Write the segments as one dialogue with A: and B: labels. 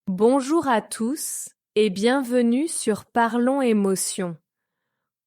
A: Bonjour à tous et bienvenue sur Parlons Émotions.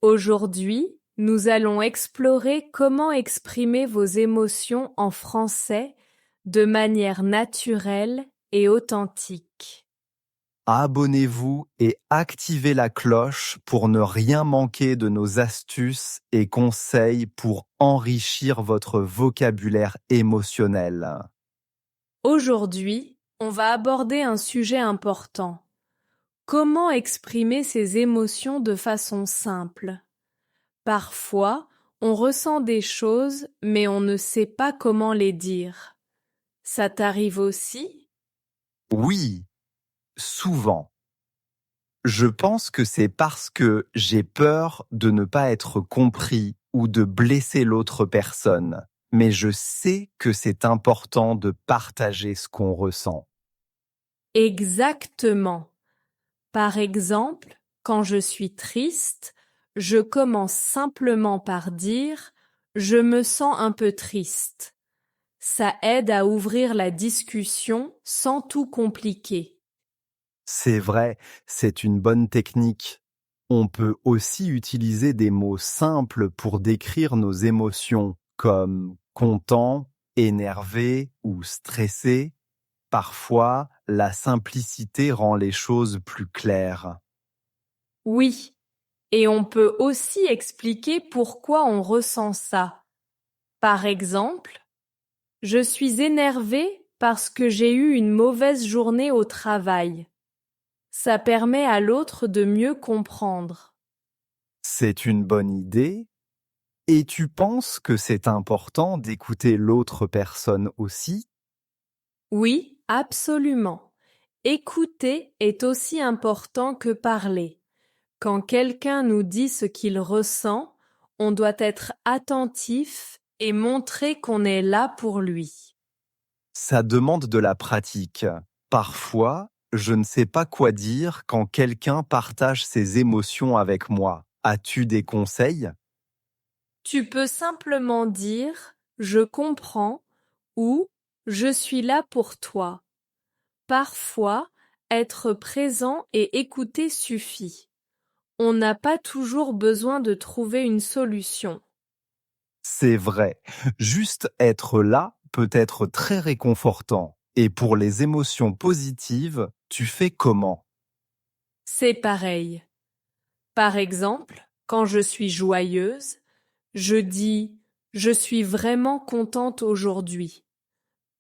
A: Aujourd'hui, nous allons explorer comment exprimer vos émotions en français de manière naturelle et authentique.
B: Abonnez-vous et activez la cloche pour ne rien manquer de nos astuces et conseils pour enrichir votre vocabulaire émotionnel.
A: Aujourd'hui, on va aborder un sujet important. Comment exprimer ses émotions de façon simple? Parfois, on ressent des choses, mais on ne sait pas comment les dire. Ça t'arrive aussi?
B: Oui, souvent. Je pense que c'est parce que j'ai peur de ne pas être compris ou de blesser l'autre personne. Mais je sais que c'est important de partager ce qu'on ressent.
A: Exactement. Par exemple, quand je suis triste, je commence simplement par dire je me sens un peu triste. Ça aide à ouvrir la discussion sans tout compliquer.
B: C'est vrai, c'est une bonne technique. On peut aussi utiliser des mots simples pour décrire nos émotions, comme content, énervé ou stressé. Parfois, la simplicité rend les choses plus claires.
A: Oui, et on peut aussi expliquer pourquoi on ressent ça. Par exemple, je suis énervé parce que j'ai eu une mauvaise journée au travail. Ça permet à l'autre de mieux comprendre.
B: C'est une bonne idée. Et tu penses que c'est important d'écouter l'autre personne aussi?
A: Oui, absolument. Écouter est aussi important que parler. Quand quelqu'un nous dit ce qu'il ressent, on doit être attentif et montrer qu'on est là pour lui.
B: Ça demande de la pratique. Parfois, je ne sais pas quoi dire quand quelqu'un partage ses émotions avec moi. As-tu des conseils?
A: Tu peux simplement dire je comprends ou je suis là pour toi. Parfois, être présent et écouter suffit. On n'a pas toujours besoin de trouver une solution.
B: C'est vrai. Juste être là peut être très réconfortant. Et pour les émotions positives, tu fais comment?
A: C'est pareil. Par exemple, quand je suis joyeuse, je dis je suis vraiment contente aujourd'hui.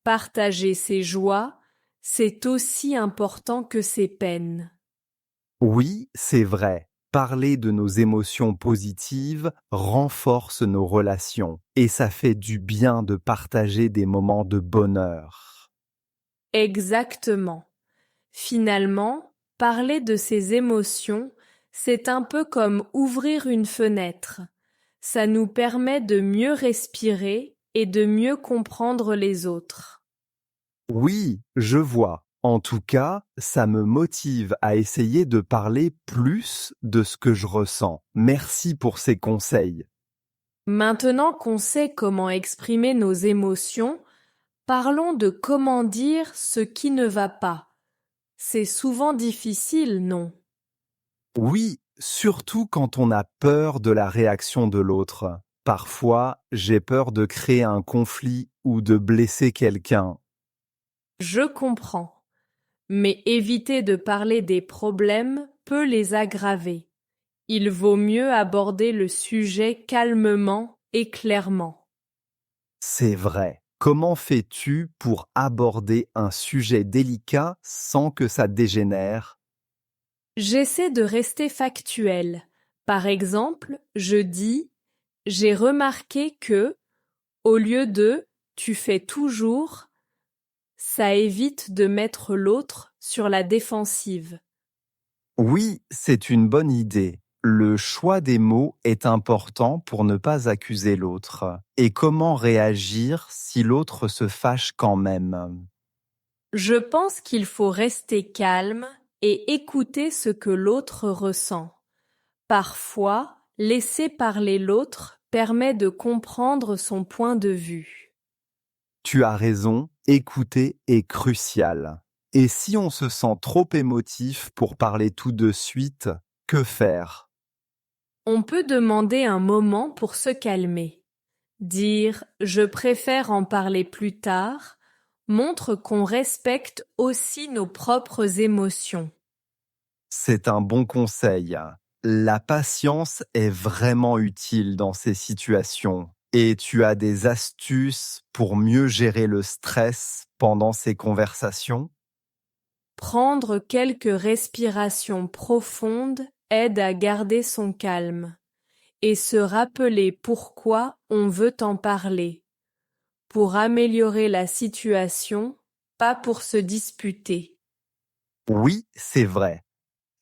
A: Partager ses joies, c'est aussi important que ses peines.
B: Oui, c'est vrai. Parler de nos émotions positives renforce nos relations et ça fait du bien de partager des moments de bonheur.
A: Exactement. Finalement, parler de ses émotions, c'est un peu comme ouvrir une fenêtre. Ça nous permet de mieux respirer et de mieux comprendre les autres.
B: Oui, je vois. En tout cas, ça me motive à essayer de parler plus de ce que je ressens. Merci pour ces conseils.
A: Maintenant qu'on sait comment exprimer nos émotions, parlons de comment dire ce qui ne va pas. C'est souvent difficile, non?
B: Oui, surtout quand on a peur de la réaction de l'autre. Parfois, j'ai peur de créer un conflit ou de blesser quelqu'un.
A: Je comprends. Mais éviter de parler des problèmes peut les aggraver. Il vaut mieux aborder le sujet calmement et clairement.
B: C'est vrai. Comment fais-tu pour aborder un sujet délicat sans que ça dégénère?
A: J'essaie de rester factuel. Par exemple, je dis j'ai remarqué que, au lieu de tu fais toujours, ça évite de mettre l'autre sur la défensive.
B: Oui, c'est une bonne idée. Le choix des mots est important pour ne pas accuser l'autre. Et comment réagir si l'autre se fâche quand même?
A: Je pense qu'il faut rester calme et écouter ce que l'autre ressent. Parfois, laisser parler l'autre permet de comprendre son point de vue.
B: Tu as raison, écouter est crucial. Et si on se sent trop émotif pour parler tout de suite, que faire?
A: On peut demander un moment pour se calmer. Dire je préfère en parler plus tard montre qu'on respecte aussi nos propres émotions.
B: C'est un bon conseil. La patience est vraiment utile dans ces situations. Et tu as des astuces pour mieux gérer le stress pendant ces conversations?
A: Prendre quelques respirations profondes aide à garder son calme et se rappeler pourquoi on veut en parler, pour améliorer la situation, pas pour se disputer.
B: Oui, c'est vrai.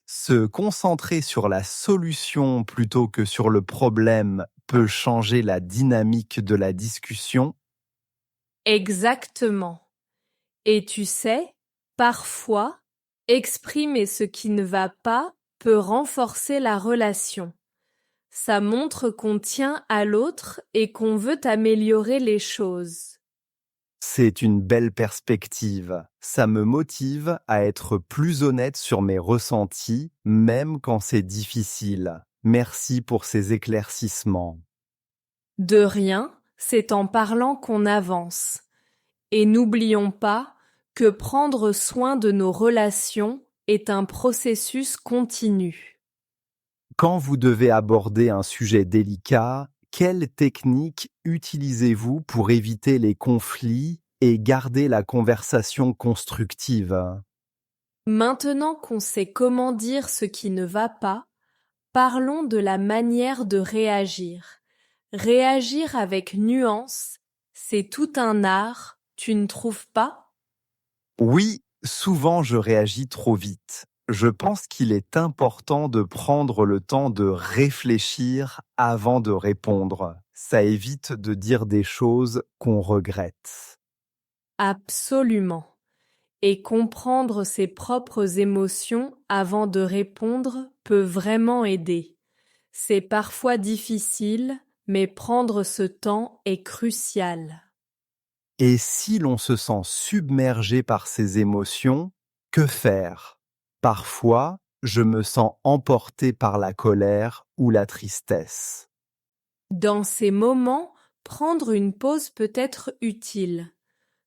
B: Se concentrer sur la solution plutôt que sur le problème peut changer la dynamique de la discussion.
A: Exactement. Et tu sais, parfois, exprimer ce qui ne va pas peut renforcer la relation. Ça montre qu'on tient à l'autre et qu'on veut améliorer les choses.
B: C'est une belle perspective. Ça me motive à être plus honnête sur mes ressentis, même quand c'est difficile. Merci pour ces éclaircissements.
A: De rien, c'est en parlant qu'on avance. Et n'oublions pas que prendre soin de nos relations est un processus continu.
B: Quand vous devez aborder un sujet délicat, quelle technique utilisez-vous pour éviter les conflits et garder la conversation constructive?
A: Maintenant qu'on sait comment dire ce qui ne va pas, parlons de la manière de réagir. Réagir avec nuance, c'est tout un art, tu ne trouves pas?
B: Oui, souvent je réagis trop vite. Je pense qu'il est important de prendre le temps de réfléchir avant de répondre. Ça évite de dire des choses qu'on regrette.
A: Absolument. Et comprendre ses propres émotions avant de répondre peut vraiment aider. C'est parfois difficile, mais prendre ce temps est crucial.
B: Et si l'on se sent submergé par ses émotions, que faire? Parfois, je me sens emporté par la colère ou la tristesse.
A: Dans ces moments, prendre une pause peut être utile.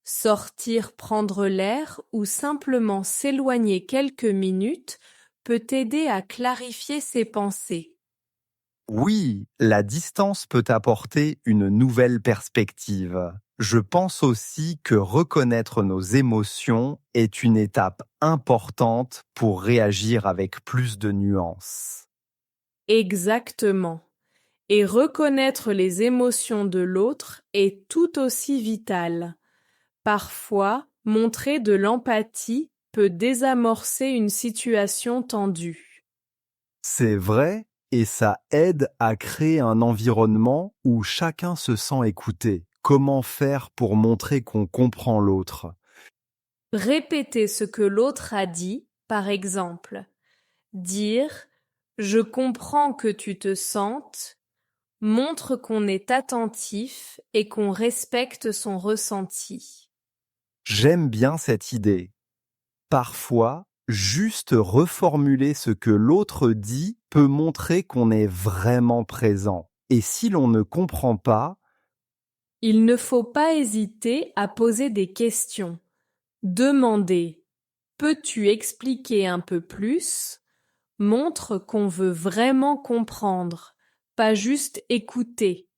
A: Sortir prendre l'air ou simplement s'éloigner quelques minutes peut aider à clarifier ses pensées.
B: Oui, la distance peut apporter une nouvelle perspective. Je pense aussi que reconnaître nos émotions est une étape importante pour réagir avec plus de nuances.
A: Exactement. Et reconnaître les émotions de l'autre est tout aussi vital. Parfois, montrer de l'empathie peut désamorcer une situation tendue.
B: C'est vrai, et ça aide à créer un environnement où chacun se sent écouté. Comment faire pour montrer qu'on comprend l'autre?
A: Répéter ce que l'autre a dit, par exemple, dire je comprends que tu te sentes, montre qu'on est attentif et qu'on respecte son ressenti.
B: J'aime bien cette idée. Parfois, juste reformuler ce que l'autre dit peut montrer qu'on est vraiment présent. Et si l'on ne comprend pas,
A: Il ne faut pas hésiter à poser des questions. Demander peux-tu expliquer un peu plus montre qu'on veut vraiment comprendre, pas juste écouter.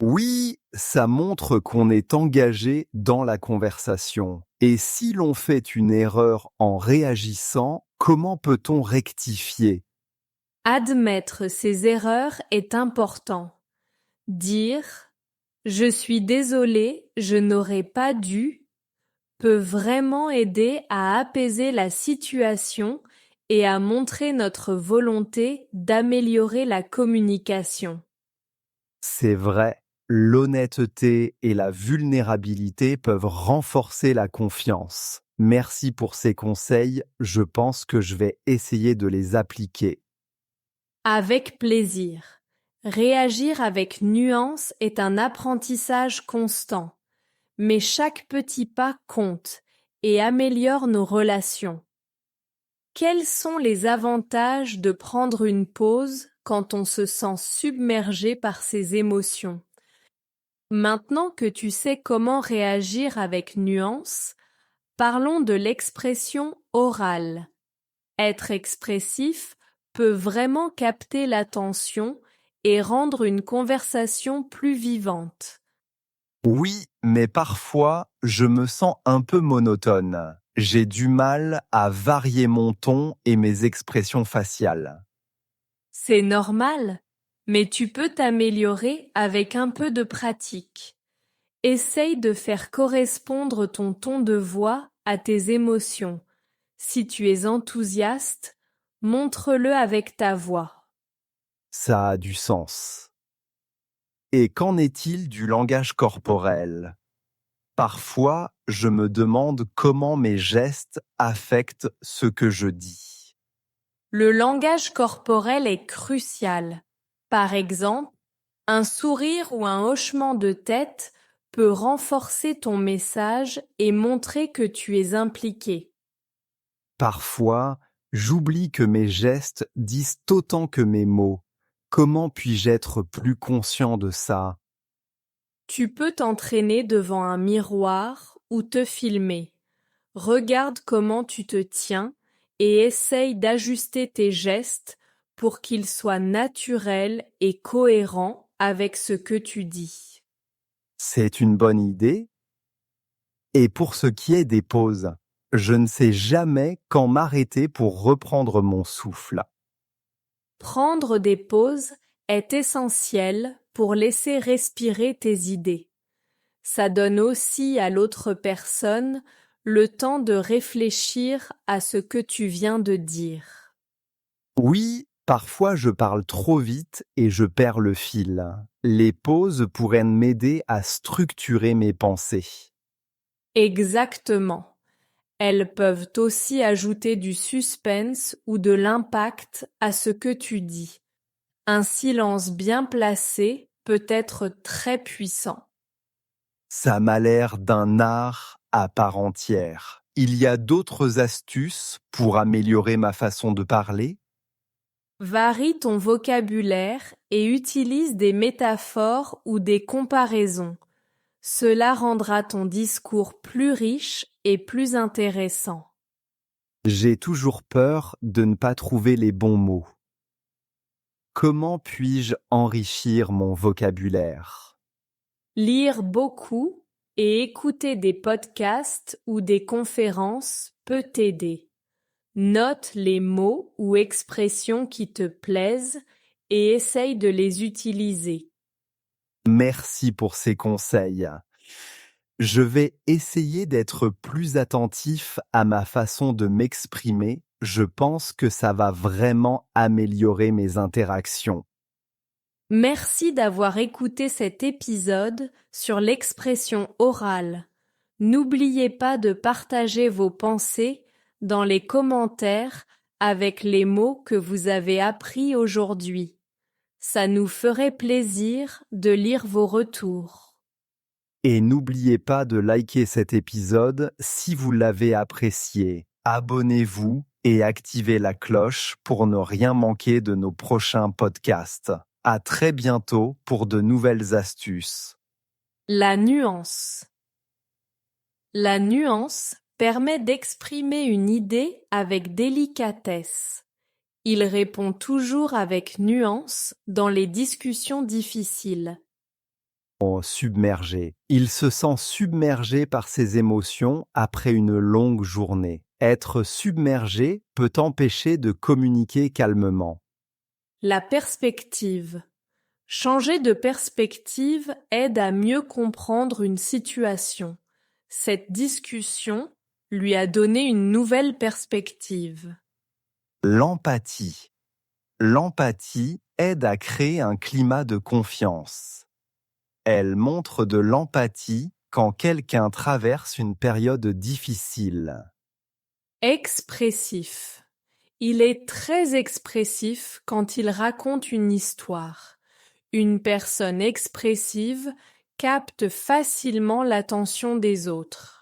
B: oui, ça montre qu'on est engagé dans la conversation. Et si l'on fait une erreur en réagissant, comment peut-on rectifier?
A: Admettre ses erreurs est important. Dire je suis désolé, je n'aurais pas dû peut vraiment aider à apaiser la situation et à montrer notre volonté d'améliorer la communication.
B: C'est vrai, l'honnêteté et la vulnérabilité peuvent renforcer la confiance. Merci pour ces conseils, je pense que je vais essayer de les appliquer.
A: Avec plaisir. Réagir avec nuance est un apprentissage constant, mais chaque petit pas compte et améliore nos relations. Quels sont les avantages de prendre une pause quand on se sent submergé par ses émotions? Maintenant que tu sais comment réagir avec nuance, parlons de l'expression orale. Être expressif peut vraiment capter l'attention et rendre une conversation plus vivante.
B: Oui, mais parfois, je me sens un peu monotone. J'ai du mal à varier mon ton et mes expressions faciales.
A: C'est normal, mais tu peux t'améliorer avec un peu de pratique. Essaye de faire correspondre ton ton de voix à tes émotions. Si tu es enthousiaste, montre-le avec ta voix.
B: Ça a du sens. Et qu'en est-il du langage corporel? Parfois, je me demande comment mes gestes affectent ce que je dis.
A: Le langage corporel est crucial. Par exemple, un sourire ou un hochement de tête peut renforcer ton message et montrer que tu es impliqué.
B: Parfois, j'oublie que mes gestes disent autant que mes mots. Comment puis-je être plus conscient de ça?
A: Tu peux t'entraîner devant un miroir ou te filmer. Regarde comment tu te tiens et essaye d'ajuster tes gestes pour qu'ils soient naturels et cohérents avec ce que tu dis.
B: C'est une bonne idée. Et pour ce qui est des pauses, je ne sais jamais quand m'arrêter pour reprendre mon souffle.
A: Prendre des pauses est essentiel pour laisser respirer tes idées. Ça donne aussi à l'autre personne le temps de réfléchir à ce que tu viens de dire.
B: Oui, parfois je parle trop vite et je perds le fil. Les pauses pourraient m'aider à structurer mes pensées.
A: Exactement. Elles peuvent aussi ajouter du suspense ou de l'impact à ce que tu dis. Un silence bien placé peut être très puissant.
B: Ça m'a l'air d'un art à part entière. Il y a d'autres astuces pour améliorer ma façon de parler?
A: Varie ton vocabulaire et utilise des métaphores ou des comparaisons. Cela rendra ton discours plus riche et plus intéressant.
B: J'ai toujours peur de ne pas trouver les bons mots. Comment puis-je enrichir mon vocabulaire?
A: Lire beaucoup et écouter des podcasts ou des conférences peut t'aider. Note les mots ou expressions qui te plaisent et essaye de les utiliser.
B: Merci pour ces conseils. Je vais essayer d'être plus attentif à ma façon de m'exprimer. Je pense que ça va vraiment améliorer mes interactions.
A: Merci d'avoir écouté cet épisode sur l'expression orale. N'oubliez pas de partager vos pensées dans les commentaires avec les mots que vous avez appris aujourd'hui. Ça nous ferait plaisir de lire vos retours.
B: Et n'oubliez pas de liker cet épisode si vous l'avez apprécié. Abonnez-vous et activez la cloche pour ne rien manquer de nos prochains podcasts. À très bientôt pour de nouvelles astuces.
A: La nuance. La nuance permet d'exprimer une idée avec délicatesse. Il répond toujours avec nuance dans les discussions difficiles.
B: Submergé. Il se sent submergé par ses émotions après une longue journée. Être submergé peut empêcher de communiquer calmement.
A: La perspective. Changer de perspective aide à mieux comprendre une situation. Cette discussion lui a donné une nouvelle perspective.
B: L'empathie. L'empathie aide à créer un climat de confiance. Elle montre de l'empathie quand quelqu'un traverse une période difficile.
A: Expressif. Il est très expressif quand il raconte une histoire. Une personne expressive capte facilement l'attention des autres.